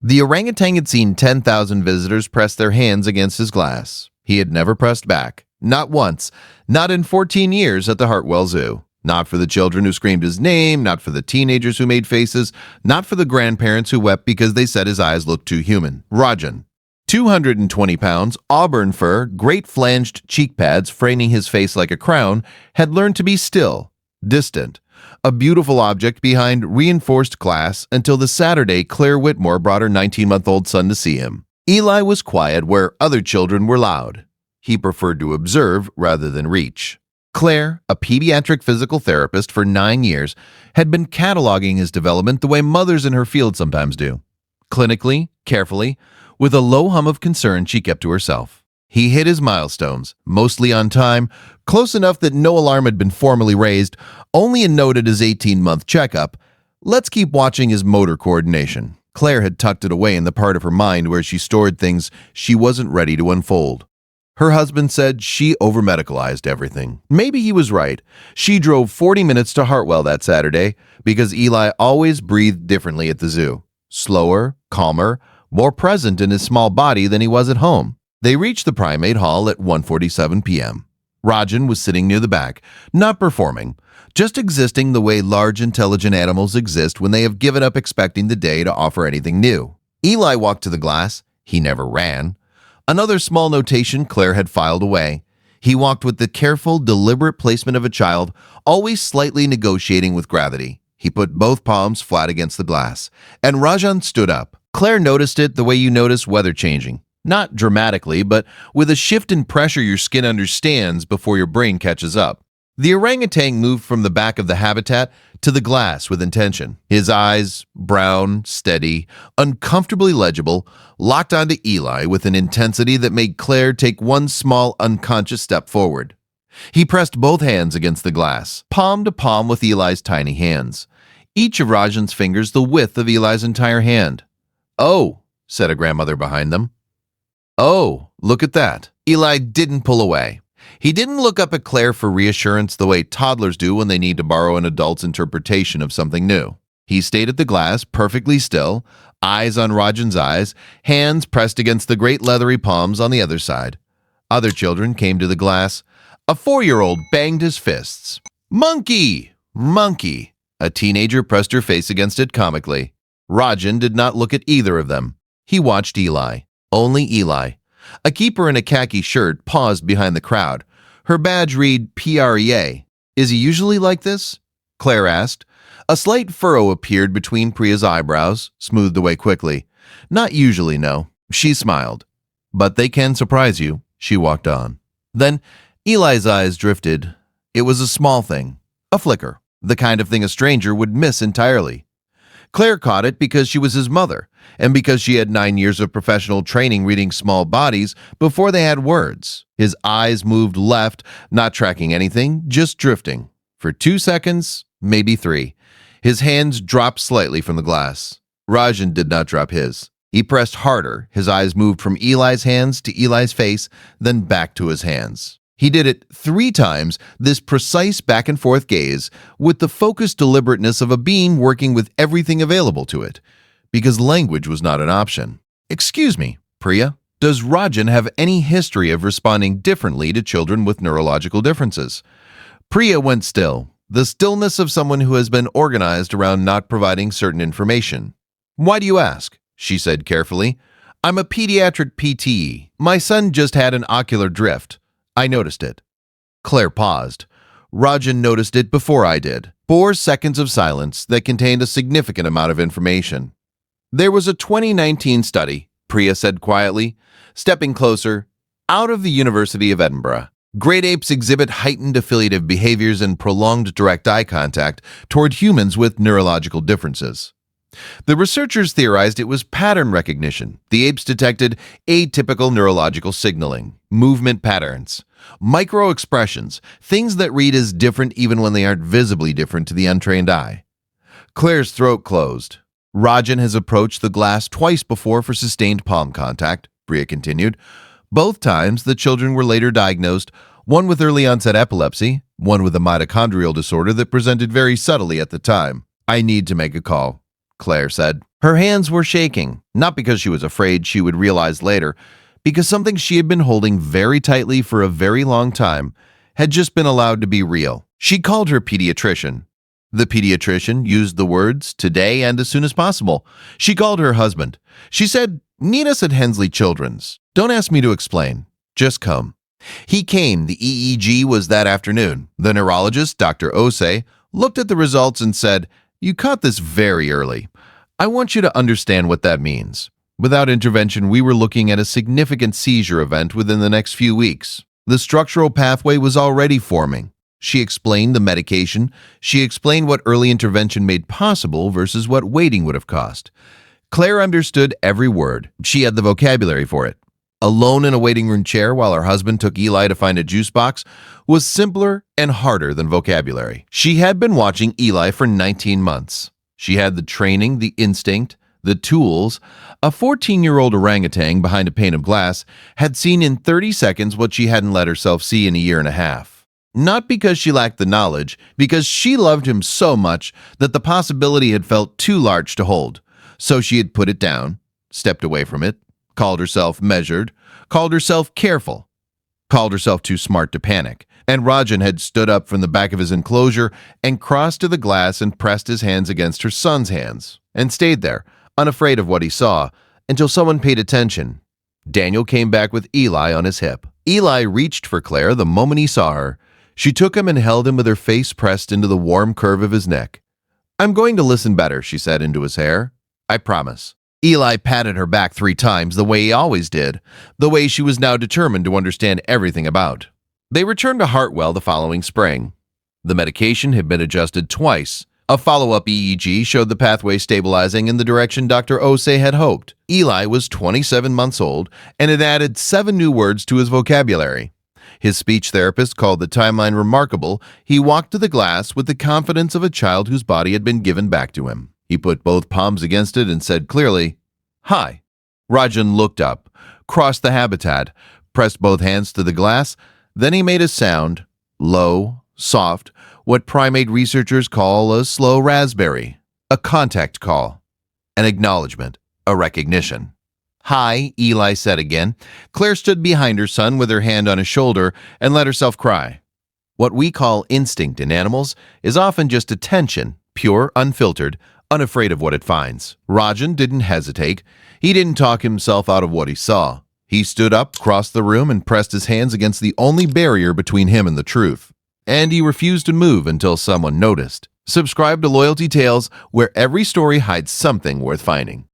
The orangutan had seen 10,000 visitors press their hands against his glass. He had never pressed back. Not once. Not in 14 years at the Hartwell Zoo. Not for the children who screamed his name, not for the teenagers who made faces, not for the grandparents who wept because they said his eyes looked too human. Rajan. 220 pounds, auburn fur, great flanged cheek pads framing his face like a crown, had learned to be still, distant, a beautiful object behind reinforced glass until the Saturday Claire Whitmore brought her 19-month-old son to see him. Eli was quiet where other children were loud. He preferred to observe rather than reach. Claire, a pediatric physical therapist for 9 years, had been cataloging his development the way mothers in her field sometimes do. Clinically, carefully, with a low hum of concern she kept to herself. He hit his milestones, mostly on time, close enough that no alarm had been formally raised, only a note at his 18-month checkup. Let's keep watching his motor coordination. Claire had tucked it away in the part of her mind where she stored things she wasn't ready to unfold. Her husband said she over-medicalized everything. Maybe he was right. She drove 40 minutes to Hartwell that Saturday because Eli always breathed differently at the zoo. Slower, calmer, more present in his small body than he was at home. They reached the primate hall at 1:47 p.m. Rajan was sitting near the back, not performing, just existing the way large intelligent animals exist when they have given up expecting the day to offer anything new. Eli walked to the glass. He never ran. Another small notation Claire had filed away. He walked with the careful, deliberate placement of a child, always slightly negotiating with gravity. He put both palms flat against the glass, and Rajan stood up. Claire noticed it the way you notice weather changing. Not dramatically, but with a shift in pressure your skin understands before your brain catches up. The orangutan moved from the back of the habitat to the glass with intention. His eyes, brown, steady, uncomfortably legible, locked onto Eli with an intensity that made Claire take one small, unconscious step forward. He pressed both hands against the glass, palm to palm with Eli's tiny hands, each of Rajan's fingers the width of Eli's entire hand. "Oh," said a grandmother behind them. "Oh, look at that." Eli didn't pull away. He didn't look up at Claire for reassurance the way toddlers do when they need to borrow an adult's interpretation of something new. He stayed at the glass, perfectly still, eyes on Rajan's eyes, hands pressed against the great leathery palms on the other side. Other children came to the glass. A 4-year-old banged his fists. "Monkey! Monkey!" A teenager pressed her face against it comically. Rajan did not look at either of them. He watched Eli. Only Eli. A keeper in a khaki shirt paused behind the crowd. Her badge read PREA. "Is he usually like this?" Claire asked. A slight furrow appeared between Priya's eyebrows, smoothed away quickly. "Not usually, no." She smiled. "But they can surprise you." She walked on. Then Eli's eyes drifted. It was a small thing. A flicker. The kind of thing a stranger would miss entirely. Claire caught it because she was his mother, and because she had 9 years of professional training reading small bodies before they had words. His eyes moved left, not tracking anything, just drifting. For 2 seconds, maybe 3. His hands dropped slightly from the glass. Rajan did not drop his. He pressed harder. His eyes moved from Eli's hands to Eli's face, then back to his hands. He did it 3 times, this precise back-and-forth gaze, with the focused deliberateness of a being working with everything available to it, because language was not an option. "Excuse me, Priya, does Rajan have any history of responding differently to children with neurological differences?" Priya went still, the stillness of someone who has been organized around not providing certain information. "Why do you ask?" she said carefully. "I'm a pediatric PT. My son just had an ocular drift. I noticed it." Claire paused. Rajan noticed it before I did. 4 seconds of silence that contained a significant amount of information. "There was a 2019 study," Priya said quietly, stepping closer, "out of the University of Edinburgh. Great apes exhibit heightened affiliative behaviors and prolonged direct eye contact toward humans with neurological differences. The researchers theorized it was pattern recognition. The apes detected atypical neurological signaling, movement patterns, micro-expressions, things that read as different even when they aren't visibly different to the untrained eye." Claire's throat closed. "Rajan has approached the glass twice before for sustained palm contact," Priya continued. "Both times, the children were later diagnosed, one with early-onset epilepsy, one with a mitochondrial disorder that presented very subtly at the time. I need to make a call," Claire said. Her hands were shaking, not because she was afraid she would realize later, because something she had been holding very tightly for a very long time had just been allowed to be real. She called her pediatrician. The pediatrician used the words today and as soon as possible. She called her husband. She said, "Meet us at Hensley Children's. Don't ask me to explain. Just come." He came. The EEG was that afternoon. The neurologist, Dr. Osei, looked at the results and said, "You caught this very early. I want you to understand what that means. Without intervention, we were looking at a significant seizure event within the next few weeks. The structural pathway was already forming." She explained the medication. She explained what early intervention made possible versus what waiting would have cost. Claire understood every word. She had the vocabulary for it. Alone in a waiting room chair while her husband took Eli to find a juice box was simpler and harder than vocabulary. She had been watching Eli for 19 months. She had the training, the instinct, the tools. A 14-year-old orangutan behind a pane of glass had seen in 30 seconds what she hadn't let herself see in a year and a half. Not because she lacked the knowledge, because she loved him so much that the possibility had felt too large to hold. So she had put it down, stepped away from it, called herself measured, called herself careful, called herself too smart to panic. And Rajan had stood up from the back of his enclosure and crossed to the glass and pressed his hands against her son's hands, and stayed there, unafraid of what he saw, until someone paid attention. Daniel came back with Eli on his hip. Eli reached for Claire the moment he saw her. She took him and held him with her face pressed into the warm curve of his neck. "I'm going to listen better," she said into his hair. "I promise." Eli patted her back 3 times the way he always did, the way she was now determined to understand everything about. They returned to Hartwell the following spring. The medication had been adjusted twice. A follow-up EEG showed the pathway stabilizing in the direction Dr. Osei had hoped. Eli was 27 months old and had added 7 new words to his vocabulary. His speech therapist called the timeline remarkable. He walked to the glass with the confidence of a child whose body had been given back to him. He put both palms against it and said clearly, "Hi." Rajan looked up, crossed the habitat, pressed both hands to the glass. Then he made a sound, low, soft, what primate researchers call a slow raspberry, a contact call, an acknowledgement, a recognition. "Hi," Eli said again. Claire stood behind her son with her hand on his shoulder and let herself cry. What we call instinct in animals is often just attention, pure, unfiltered, unafraid of what it finds. Rajan didn't hesitate. He didn't talk himself out of what he saw. He stood up, crossed the room, and pressed his hands against the only barrier between him and the truth. And he refused to move until someone noticed. Subscribe to Loyalty Tales, where every story hides something worth finding.